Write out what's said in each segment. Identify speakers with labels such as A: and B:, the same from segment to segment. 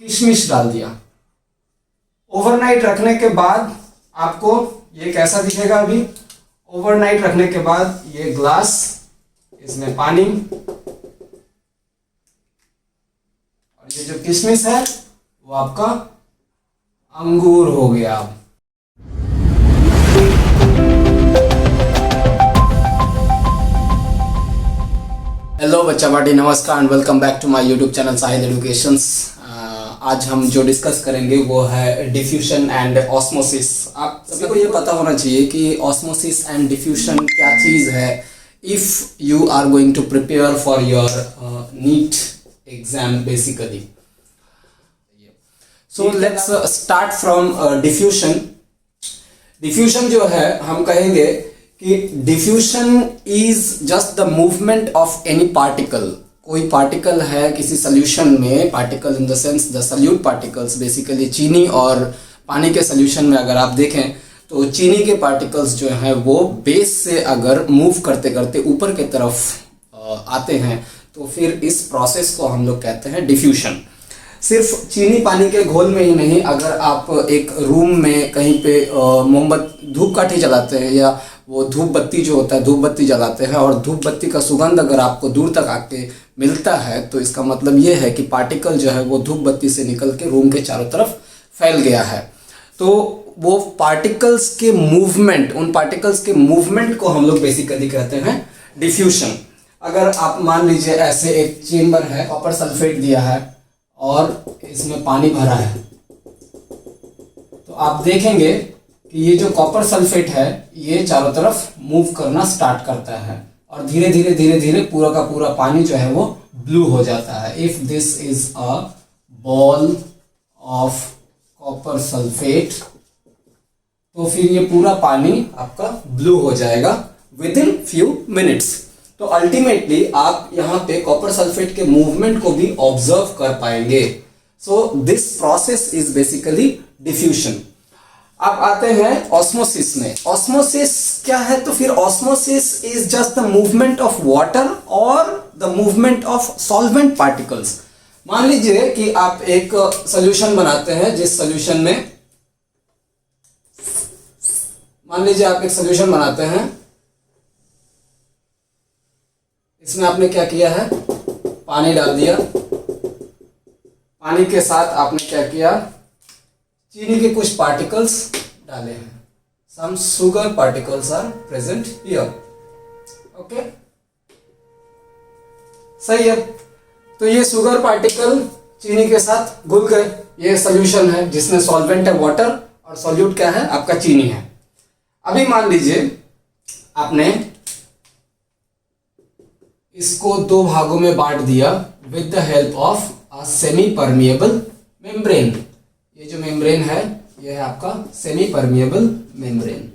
A: किशमिश डाल दिया। ओवरनाइट रखने के बाद आपको ये कैसा दिखेगा। अभी ओवरनाइट रखने के बाद ये ग्लास, इसमें पानी और ये जो किशमिश है वो आपका अंगूर हो गया। हेलो बच्चा पार्टी, नमस्कार and welcome back to my YouTube channel Sahil educations. आज हम जो डिस्कस करेंगे वो है डिफ्यूशन एंड ऑस्मोसिस। आप सभी को ये पता होना चाहिए कि ऑस्मोसिस एंड डिफ्यूशन क्या चीज़ है if you are going to prepare for your NEET exam basically. So let's start from diffusion. Diffusion जो है हम कहेंगे कि diffusion is just the movement of any particle. कोई पार्टिकल है किसी सोल्यूशन में, particle in the sense the solute particles, basically चीनी और पानी के सोल्यूशन में अगर आप देखें तो चीनी के पार्टिकल्स जो हैं वो बेस से अगर मूव करते करते ऊपर की तरफ आते हैं तो फिर इस प्रोसेस को हम लोग कहते हैं डिफ्यूशन। सिर्फ चीनी पानी के घोल में ही नहीं, अगर आप एक रूम में कहीं पे मोमबत्ती धूपकाठी जलाते हैं या वो धूप बत्ती जो होता है धूप बत्ती जलाते हैं और धूप बत्ती का सुगंध अगर आपको दूर तक आके मिलता है तो इसका मतलब ये है कि पार्टिकल जो है वो धूप बत्ती से निकल के रूम के चारों तरफ फैल गया है। तो वो पार्टिकल्स के मूवमेंट, उन पार्टिकल्स के मूवमेंट को हम लोग बेसिकली कहते हैं डिफ्यूशन। अगर आप मान लीजिए ऐसे एक चेम्बर है, कॉपर सल्फेट दिया है और इसमें पानी भरा है, तो आप देखेंगे कि ये जो कॉपर सल्फेट है ये चारों तरफ मूव करना स्टार्ट करता है और धीरे धीरे धीरे धीरे पूरा का पूरा पानी जो है वो ब्लू हो जाता है। If this is a ball of copper sulphate तो फिर ये पूरा पानी आपका ब्लू हो जाएगा विद इन फ्यू मिनट्स। तो अल्टीमेटली आप यहाँ पे कॉपर सल्फेट के मूवमेंट को भी ऑब्जर्व कर पाएंगे। So this process is basically diffusion. अब आते हैं ऑस्मोसिस में। ऑस्मोसिस क्या है? तो फिर osmosis is just the movement of water और the movement of solvent particles. मान लीजिए कि आप एक सॉल्यूशन बनाते हैं जिस सॉल्यूशन में, मान लीजिए आप एक सॉल्यूशन बनाते हैं, इसमें आपने क्या किया है, पानी डाल दिया, पानी के साथ आपने क्या किया, चीनी के कुछ पार्टिकल्स डाले हैं। Some sugar particles are present here. Okay, सही है। तो ये शुगर पार्टिकल चीनी के साथ घुल गए। ये सोल्यूशन है जिसमें सॉल्वेंट है वाटर और सॉल्यूट क्या है, आपका चीनी है। अभी मान लीजिए आपने इसको दो भागों में बांट दिया with the help of a semi permeable membrane. ये जो मेम्ब्रेन है ये है आपका सेमी परमिएबल मेम्ब्रेन।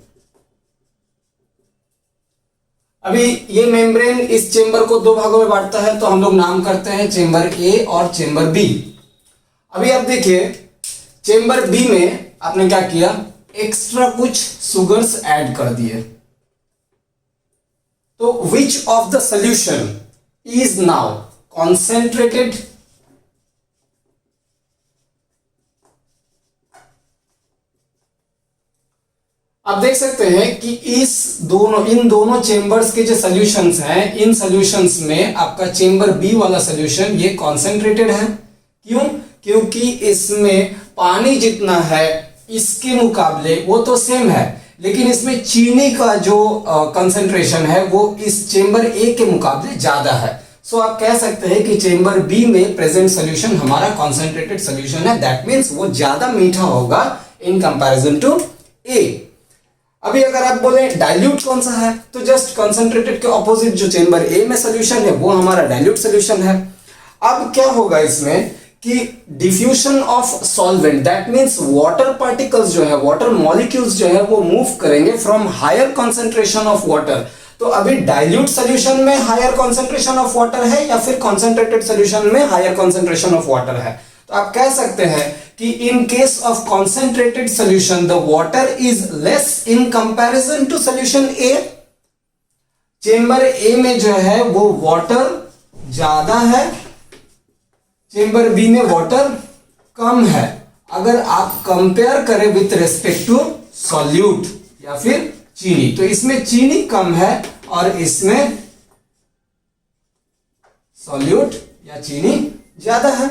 A: अभी ये मेम्ब्रेन इस चेंबर को दो भागों में बांटता है तो हम लोग नाम करते हैं चेंबर ए और चेंबर बी। अभी आप देखिए चेंबर बी में आपने क्या किया, एक्स्ट्रा कुछ सुगर्स ऐड कर दिए। तो which of the solution is now concentrated? आप देख सकते हैं कि इन दोनों चेंबर्स के जो सॉल्यूशंस हैं, इन सॉल्यूशंस में आपका चेंबर बी वाला सॉल्यूशन ये कॉन्सेंट्रेटेड है। क्यों? क्योंकि इसमें पानी जितना है इसके मुकाबले वो तो सेम है, लेकिन इसमें चीनी का जो कंसंट्रेशन है वो इस चेंबर ए के मुकाबले ज्यादा है। सो आप कह सकते हैं कि चेंबर बी में प्रेजेंट सॉल्यूशन हमारा कॉन्सेंट्रेटेड सॉल्यूशन है। दैट मीन्स वो ज्यादा मीठा होगा इन कंपैरिजन टू ए। अभी अगर आप बोले डाइल्यूट कौन सा है, तो जस्ट कंसंट्रेटेड के ऑपोजिट जो चेंबर ए में सॉल्यूशन है वो हमारा डाइल्यूट सॉल्यूशन है। अब क्या होगा इसमें कि diffusion of solvent, that means water particles जो है, वाटर मॉलिक्यूल्स जो है वो मूव करेंगे from higher concentration of water. तो अभी डाइल्यूट सॉल्यूशन में हायर कंसंट्रेशन ऑफ वाटर है या फिर कंसंट्रेटेड सॉल्यूशन में हायर कंसंट्रेशन ऑफ वाटर है? तो आप कह सकते हैं कि in case of concentrated solution the water is less in comparison to solution A. Chamber A में जो है वो वाटर ज्यादा है, चेंबर बी में वाटर कम है अगर आप कंपेयर करें विथ रेस्पेक्ट टू सॉल्यूट या फिर चीनी, तो इसमें चीनी कम है और इसमें सॉल्यूट या चीनी ज्यादा है।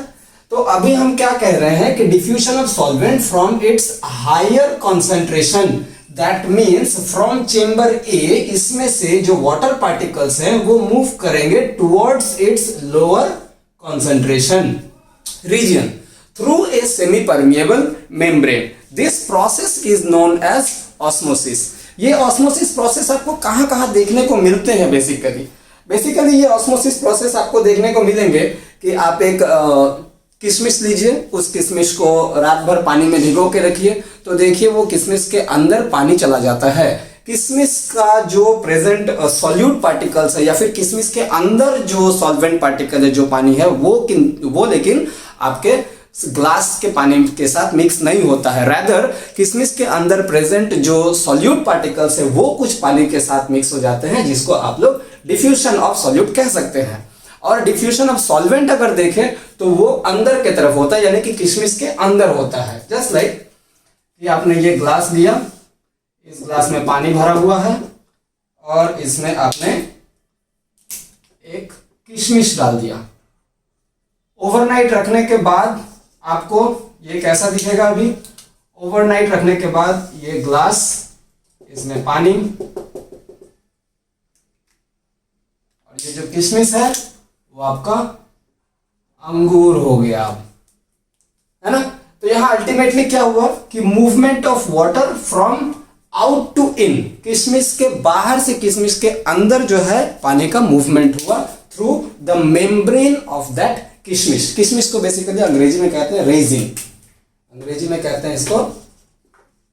A: तो अभी हम क्या कह रहे हैं कि diffusion of solvent from its higher concentration, that means from chamber A, इसमें से जो वाटर पार्टिकल्स हैं वो मूव करेंगे towards its lower concentration region through a semi permeable membrane. This process is known as osmosis. ये osmosis process आपको कहां कहां देखने को मिलते हैं? बेसिकली ये ऑस्मोसिस प्रोसेस आपको देखने को मिलेंगे कि आप एक किशमिश लीजिए, उस किशमिश को रात भर पानी में भिगो के रखिए, तो देखिए वो किशमिश के अंदर पानी चला जाता है। किशमिश का जो प्रेजेंट सॉल्यूट पार्टिकल्स है या फिर किशमिश के अंदर जो सॉल्वेंट पार्टिकल है, जो पानी है, वो लेकिन आपके ग्लास के पानी के साथ मिक्स नहीं होता है। रैदर किशमिश के अंदर प्रेजेंट जो सॉल्यूट पार्टिकल्स है वो कुछ पानी के साथ मिक्स हो जाते हैं, जिसको आप लोग डिफ्यूजन ऑफ सॉल्यूट कह सकते हैं। और डिफ्यूजन ऑफ सॉल्वेंट अगर देखें तो वो अंदर की तरफ होता है, यानी कि किशमिश के अंदर होता है। जस्ट लाइक कि आपने ये ग्लास लिया, इस ग्लास में पानी भरा हुआ है और इसमें आपने एक किशमिश डाल दिया। ओवरनाइट रखने के बाद आपको ये कैसा दिखेगा? अभी ओवरनाइट रखने के बाद ये ग्लास, इसमें पानी और ये जो किशमिश है वो आपका अंगूर हो गया, है ना। तो यहां अल्टीमेटली क्या हुआ कि movement of water from out to in, किशमिश के बाहर से किशमिश के अंदर जो है पानी का मूवमेंट हुआ through the membrane of that किशमिश। किशमिश को बेसिकली अंग्रेजी में कहते हैं रेजिन, अंग्रेजी में कहते हैं इसको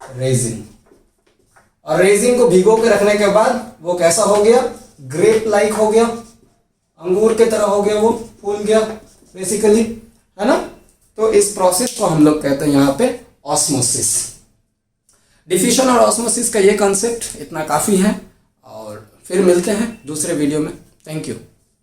A: रेजिन। और रेजिन को भिगो के रखने के बाद वो कैसा हो गया? ग्रेप लाइक हो गया, अंगूर के तरह हो गया, वो फूल गया बेसिकली, है ना। तो इस प्रोसेस को हम लोग कहते हैं यहाँ पे ऑस्मोसिस। डिफ्यूजन और ऑस्मोसिस का ये कॉन्सेप्ट इतना काफी है, और फिर मिलते हैं दूसरे वीडियो में। Thank you.